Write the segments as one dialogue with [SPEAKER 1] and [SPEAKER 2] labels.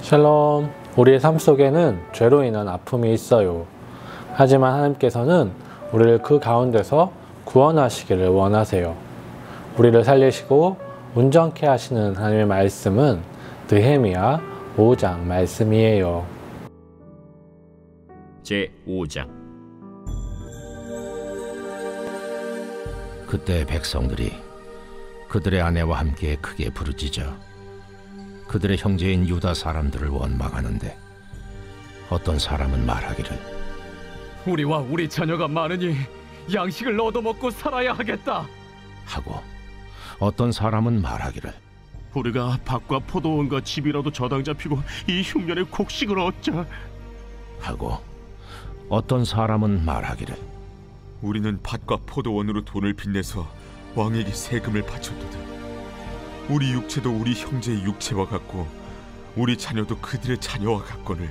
[SPEAKER 1] 샬롬, 우리의 삶 속에는 죄로 인한 아픔이 있어요. 하지만 하나님께서는 우리를 그 가운데서 구원하시기를 원하세요. 우리를 살리시고 온전케 하시는 하나님의 말씀은 느헤미야 5장 말씀이에요.
[SPEAKER 2] 제5장.
[SPEAKER 3] 그때 백성들이 그들의 아내와 함께 크게 부르짖어 그들의 형제인 유다 사람들을 원망하는데, 어떤 사람은 말하기를
[SPEAKER 4] 우리와 우리 자녀가 많으니 양식을 얻어먹고 살아야 하겠다
[SPEAKER 3] 하고, 어떤 사람은 말하기를
[SPEAKER 5] 우리가 밭과 포도원과 집이라도 저당 잡히고 이 흉년에 곡식을 얻자
[SPEAKER 3] 하고, 어떤 사람은 말하기를
[SPEAKER 6] 우리는 밭과 포도원으로 돈을 빚내서 왕에게 세금을 바쳤도다. 우리 육체도 우리 형제의 육체와 같고 우리 자녀도 그들의 자녀와 같거늘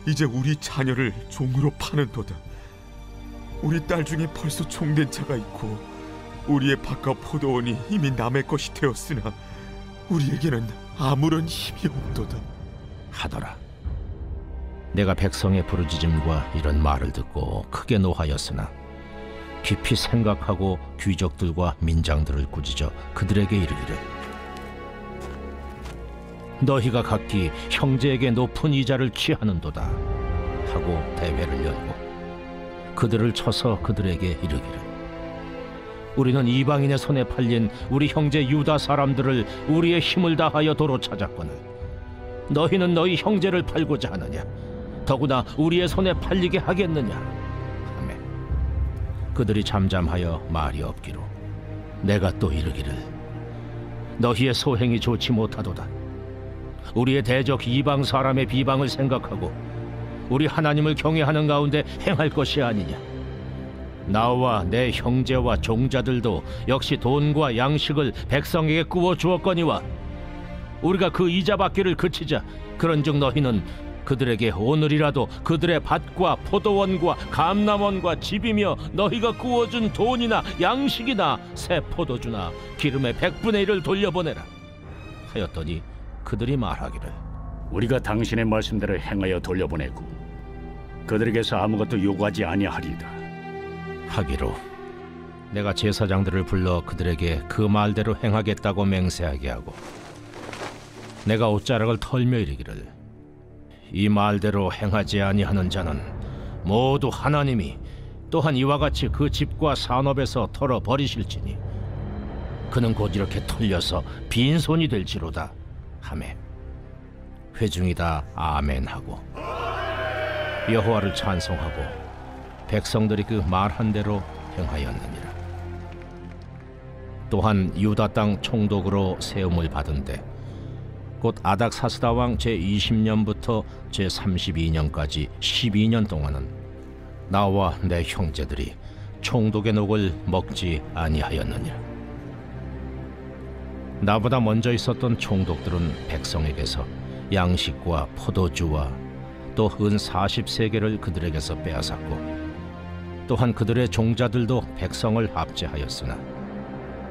[SPEAKER 6] 이제 우리 자녀를 종으로 파는도다. 우리 딸 중에 벌써 종된 자가 있고 우리의 밭과 포도원이 이미 남의 것이 되었으나 우리에게는 아무런 힘이 없도다
[SPEAKER 3] 하더라. 내가 백성의 부르짖음과 이런 말을 듣고 크게 노하였으나 깊이 생각하고 귀족들과 민장들을 꾸짖어 그들에게 이르기를, 너희가 각기 형제에게 높은 이자를 취하는도다 하고 대회를 열고 그들을 쳐서 그들에게 이르기를, 우리는 이방인의 손에 팔린 우리 형제 유다 사람들을 우리의 힘을 다하여 도로 찾았거늘 너희는 너희 형제를 팔고자 하느냐? 더구나 우리의 손에 팔리게 하겠느냐? 하매 그들이 잠잠하여 말이 없기로 내가 또 이르기를, 너희의 소행이 좋지 못하도다. 우리의 대적 이방 사람의 비방을 생각하고 우리 하나님을 경외하는 가운데 행할 것이 아니냐? 나와 내 형제와 종자들도 역시 돈과 양식을 백성에게 꾸어 주었거니와 우리가 그 이자 받기를 그치자 그런즉 너희는 그들에게 오늘이라도 그들의 밭과 포도원과 감람원과 집이며 너희가 구워준 돈이나 양식이나 새 포도주나 기름의 100분의 1을 돌려보내라 하였더니 그들이 말하기를,
[SPEAKER 7] 우리가 당신의 말씀대로 행하여 돌려보내고 그들에게서 아무것도 요구하지 아니하리이다
[SPEAKER 3] 하기로 내가 제사장들을 불러 그들에게 그 말대로 행하겠다고 맹세하게 하고, 내가 옷자락을 털며 이르기를, 이 말대로 행하지 아니하는 자는 모두 하나님이 또한 이와 같이 그 집과 산업에서 털어 버리실지니 그는 곧 이렇게 털려서 빈손이 될지로다 하매 회중이 다 아멘하고 여호와를 찬송하고 백성들이 그 말한 대로 행하였느니라. 또한 유다 땅 총독으로 세움을 받은데 곧 아닥사스다 왕 제20년부터 제32년까지 12년 동안은 나와 내 형제들이 총독의 녹을 먹지 아니하였느니라. 나보다 먼저 있었던 총독들은 백성에게서 양식과 포도주와 또 은 40세겔을 그들에게서 빼앗았고, 또한 그들의 종자들도 백성을 압제하였으나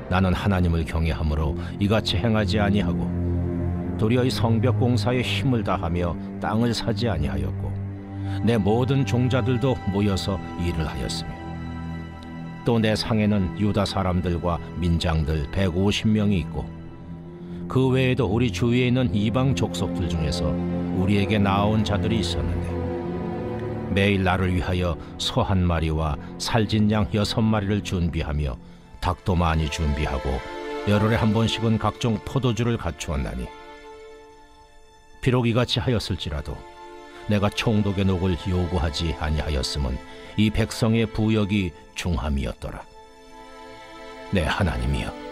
[SPEAKER 3] 나는 하나님을 경외함으로 이같이 행하지 아니하고 도리어 이 성벽 공사에 힘을 다하며 땅을 사지 아니하였고, 내 모든 종자들도 모여서 일을 하였으며, 또 내 상에는 유다 사람들과 민장들 150명이 있고 그 외에도 우리 주위에 있는 이방 족속들 중에서 우리에게 나온 자들이 있었는데, 매일 나를 위하여 소 1마리와 살진 양 6마리를 준비하며 닭도 많이 준비하고 열흘에 한 번씩은 각종 포도주를 갖추었나니, 비록 이같이 하였을지라도 내가 총독의 녹을 요구하지 아니하였음은 이 백성의 부역이 중함이었더라. 내 하나님이여,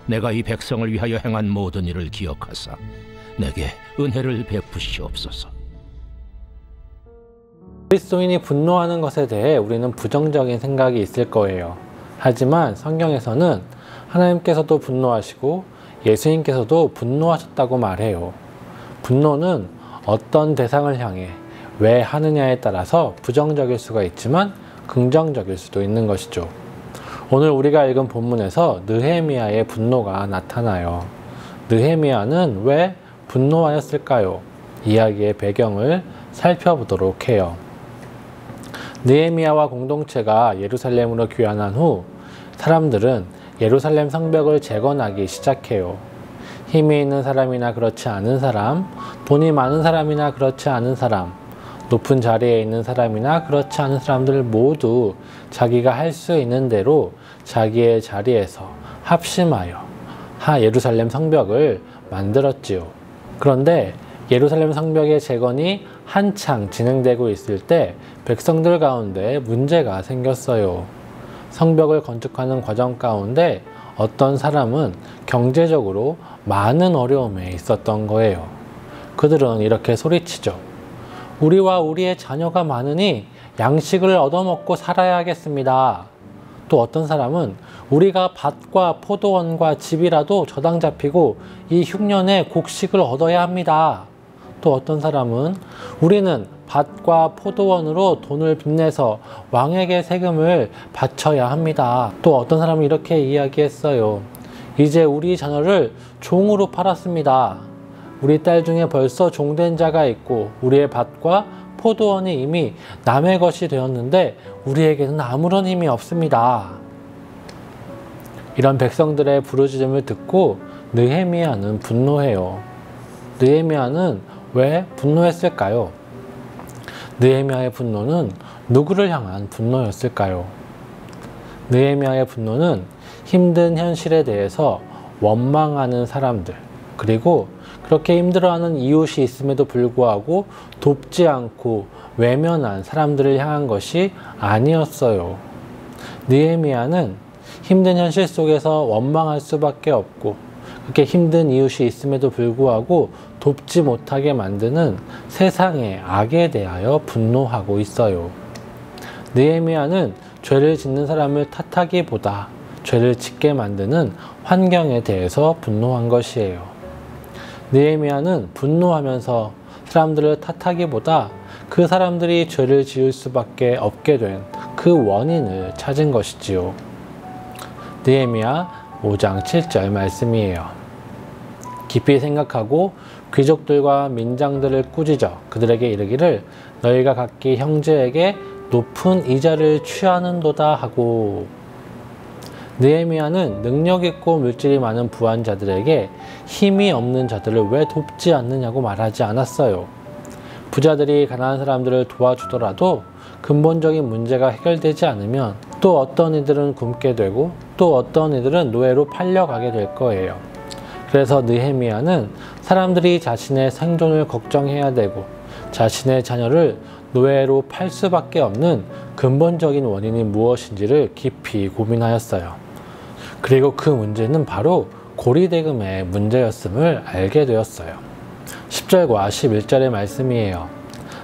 [SPEAKER 3] 내가 이 백성을 위하여 행한 모든 일을 기억하사 내게 은혜를 베푸시옵소서.
[SPEAKER 1] 그리스도인이 분노하는 것에 대해 우리는 부정적인 생각이 있을 거예요. 하지만 성경에서는 하나님께서도 분노하시고 예수님께서도 분노하셨다고 말해요. 분노는 어떤 대상을 향해 왜 하느냐에 따라서 부정적일 수가 있지만 긍정적일 수도 있는 것이죠. 오늘 우리가 읽은 본문에서 느헤미야의 분노가 나타나요. 느헤미야는 왜 분노하였을까요? 이야기의 배경을 살펴보도록 해요. 느헤미야와 공동체가 예루살렘으로 귀환한 후 사람들은 예루살렘 성벽을 재건하기 시작해요. 힘이 있는 사람이나 그렇지 않은 사람, 돈이 많은 사람이나 그렇지 않은 사람, 높은 자리에 있는 사람이나 그렇지 않은 사람들 모두 자기가 할 수 있는 대로 자기의 자리에서 합심하여 예루살렘 성벽을 만들었지요. 그런데 예루살렘 성벽의 재건이 한창 진행되고 있을 때 백성들 가운데 문제가 생겼어요. 성벽을 건축하는 과정 가운데 어떤 사람은 경제적으로 많은 어려움에 있었던 거예요. 그들은 이렇게 소리치죠. 우리와 우리의 자녀가 많으니 양식을 얻어먹고 살아야 하겠습니다. 또 어떤 사람은 우리가 밭과 포도원과 집이라도 저당 잡히고 이 흉년에 곡식을 얻어야 합니다. 또 어떤 사람은 우리는 밭과 포도원으로 돈을 빚내서 왕에게 세금을 바쳐야 합니다. 또 어떤 사람은 이렇게 이야기했어요. 이제 우리 자녀를 종으로 팔았습니다. 우리 딸 중에 벌써 종된 자가 있고 우리의 밭과 포도원이 이미 남의 것이 되었는데 우리에게는 아무런 힘이 없습니다. 이런 백성들의 부르짖음을 듣고 느헤미야는 분노해요. 느헤미야는 왜 분노했을까요? 느헤미야의 분노는 누구를 향한 분노였을까요? 느헤미야의 분노는 힘든 현실에 대해서 원망하는 사람들, 그리고 그렇게 힘들어하는 이웃이 있음에도 불구하고 돕지 않고 외면한 사람들을 향한 것이 아니었어요. 느헤미야는 힘든 현실 속에서 원망할 수밖에 없고 그렇게 힘든 이웃이 있음에도 불구하고 돕지 못하게 만드는 세상의 악에 대하여 분노하고 있어요. 느헤미야는 죄를 짓는 사람을 탓하기보다 죄를 짓게 만드는 환경에 대해서 분노한 것이에요. 느헤미야는 분노하면서 사람들을 탓하기보다 그 사람들이 죄를 지을 수밖에 없게 된 그 원인을 찾은 것이지요. 느헤미야 5장 7절 말씀이에요. 깊이 생각하고 귀족들과 민장들을 꾸짖어 그들에게 이르기를 너희가 각기 형제에게 높은 이자를 취하는도다 하고. 느헤미야는 능력 있고 물질이 많은 부한 자들에게 힘이 없는 자들을 왜 돕지 않느냐고 말하지 않았어요. 부자들이 가난한 사람들을 도와주더라도 근본적인 문제가 해결되지 않으면 또 어떤 이들은 굶게 되고 또 어떤 이들은 노예로 팔려가게 될 거예요. 그래서 느헤미야는 사람들이 자신의 생존을 걱정해야 되고 자신의 자녀를 노예로 팔 수밖에 없는 근본적인 원인이 무엇인지를 깊이 고민하였어요. 그리고 그 문제는 바로 고리대금의 문제였음을 알게 되었어요. 10절과 11절의 말씀이에요.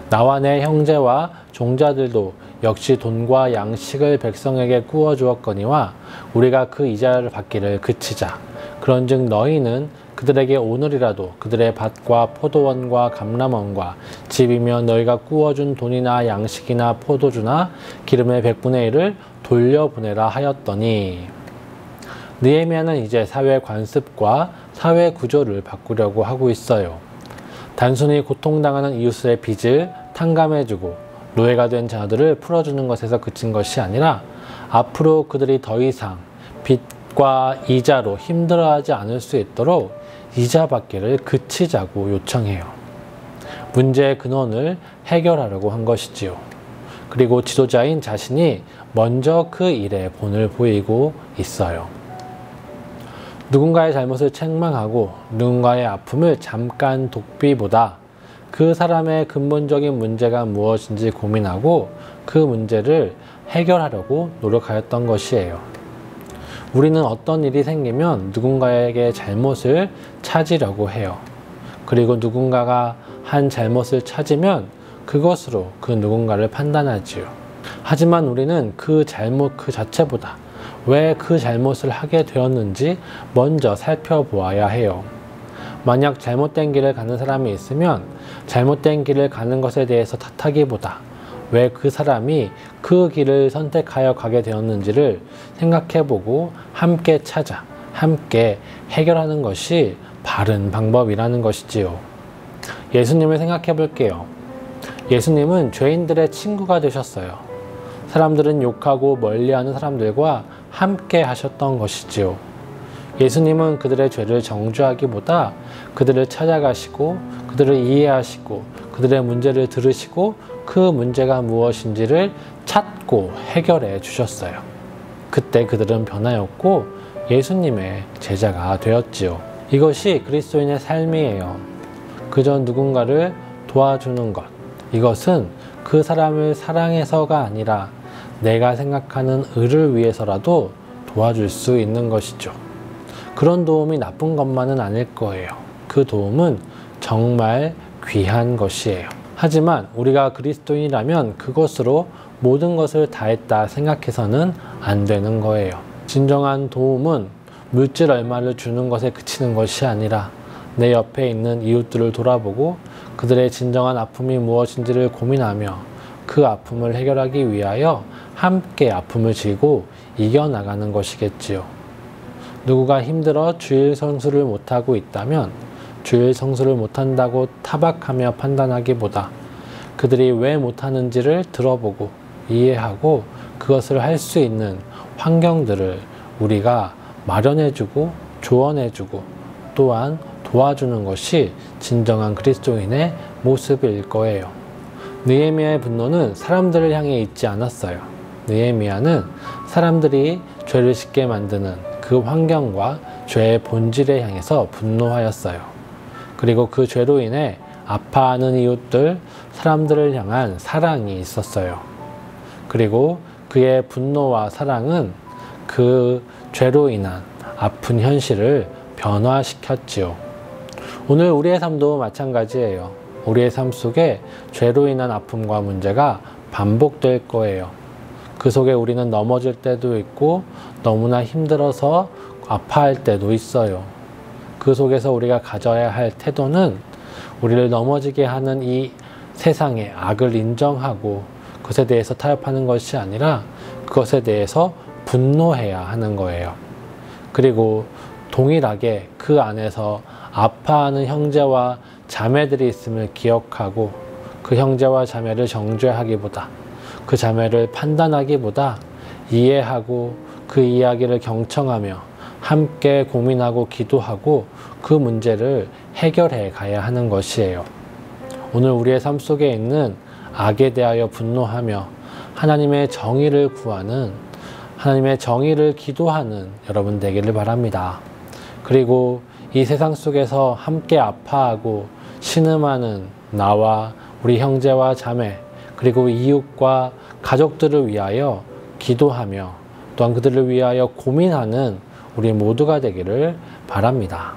[SPEAKER 1] 나와 내 형제와 종자들도 역시 돈과 양식을 백성에게 구워 주었거니와 우리가 그 이자를 받기를 그치자. 그런즉 너희는 그들에게 오늘이라도 그들의 밭과 포도원과 감람원과 집이며 너희가 구워준 돈이나 양식이나 포도주나 기름의 100분의 1을 돌려보내라 하였더니. 느헤미야는 이제 사회 관습과 사회 구조를 바꾸려고 하고 있어요. 단순히 고통당하는 이웃의 빚을 탕감해주고 노예가 된 자들을 풀어주는 것에서 그친 것이 아니라 앞으로 그들이 더 이상 빚과 이자로 힘들어하지 않을 수 있도록 이자 받기를 그치자고 요청해요. 문제의 근원을 해결하려고 한 것이지요. 그리고 지도자인 자신이 먼저 그 일에 본을 보이고 있어요. 누군가의 잘못을 책망하고 누군가의 아픔을 잠깐 돕기보다 그 사람의 근본적인 문제가 무엇인지 고민하고 그 문제를 해결하려고 노력하였던 것이에요. 우리는 어떤 일이 생기면 누군가에게 잘못을 찾으려고 해요. 그리고 누군가가 한 잘못을 찾으면 그것으로 그 누군가를 판단하지요. 하지만 우리는 그 잘못 그 자체보다 왜 그 잘못을 하게 되었는지 먼저 살펴보아야 해요. 만약 잘못된 길을 가는 사람이 있으면 잘못된 길을 가는 것에 대해서 탓하기보다 왜 그 사람이 그 길을 선택하여 가게 되었는지를 생각해보고 함께 찾아 함께 해결하는 것이 바른 방법이라는 것이지요. 예수님을 생각해 볼게요. 예수님은 죄인들의 친구가 되셨어요. 사람들은 욕하고 멀리하는 사람들과 함께 하셨던 것이지요. 예수님은 그들의 죄를 정죄하기보다 그들을 찾아가시고 그들을 이해하시고 그들의 문제를 들으시고 그 문제가 무엇인지를 찾고 해결해 주셨어요. 그때 그들은 변하였고 예수님의 제자가 되었지요. 이것이 그리스도인의 삶이에요. 그저 누군가를 도와주는 것. 이것은 그 사람을 사랑해서가 아니라 내가 생각하는 의를 위해서라도 도와줄 수 있는 것이죠. 그런 도움이 나쁜 것만은 아닐 거예요. 그 도움은 정말 귀한 것이에요. 하지만 우리가 그리스도인이라면 그것으로 모든 것을 다했다 생각해서는 안 되는 거예요. 진정한 도움은 물질 얼마를 주는 것에 그치는 것이 아니라 내 옆에 있는 이웃들을 돌아보고 그들의 진정한 아픔이 무엇인지를 고민하며 그 아픔을 해결하기 위하여 함께 아픔을 지고 이겨나가는 것이겠지요. 누구가 힘들어 주일 성수를 못하고 있다면 주일 성수를 못한다고 타박하며 판단하기보다 그들이 왜 못하는지를 들어보고 이해하고 그것을 할 수 있는 환경들을 우리가 마련해주고 조언해주고 또한 도와주는 것이 진정한 그리스도인의 모습일 거예요. 느헤미야의 분노는 사람들을 향해 있지 않았어요. 느헤미야는 사람들이 죄를 짓게 만드는 그 환경과 죄의 본질에 향해서 분노하였어요. 그리고 그 죄로 인해 아파하는 이웃들, 사람들을 향한 사랑이 있었어요. 그리고 그의 분노와 사랑은 그 죄로 인한 아픈 현실을 변화시켰지요. 오늘 우리의 삶도 마찬가지예요. 우리의 삶 속에 죄로 인한 아픔과 문제가 반복될 거예요. 그 속에 우리는 넘어질 때도 있고 너무나 힘들어서 아파할 때도 있어요. 그 속에서 우리가 가져야 할 태도는 우리를 넘어지게 하는 이 세상의 악을 인정하고 그것에 대해서 타협하는 것이 아니라 그것에 대해서 분노해야 하는 거예요. 그리고 동일하게 그 안에서 아파하는 형제와 자매들이 있음을 기억하고 그 형제와 자매를 정죄하기보다 그 자매를 판단하기보다 이해하고 그 이야기를 경청하며 함께 고민하고 기도하고 그 문제를 해결해 가야 하는 것이에요. 오늘 우리의 삶 속에 있는 악에 대하여 분노하며 하나님의 정의를 구하는 하나님의 정의를 기도하는 여러분 되기를 바랍니다. 그리고 이 세상 속에서 함께 아파하고 신음하는 나와 우리 형제와 자매 그리고 이웃과 가족들을 위하여 기도하며 또한 그들을 위하여 고민하는 우리 모두가 되기를 바랍니다.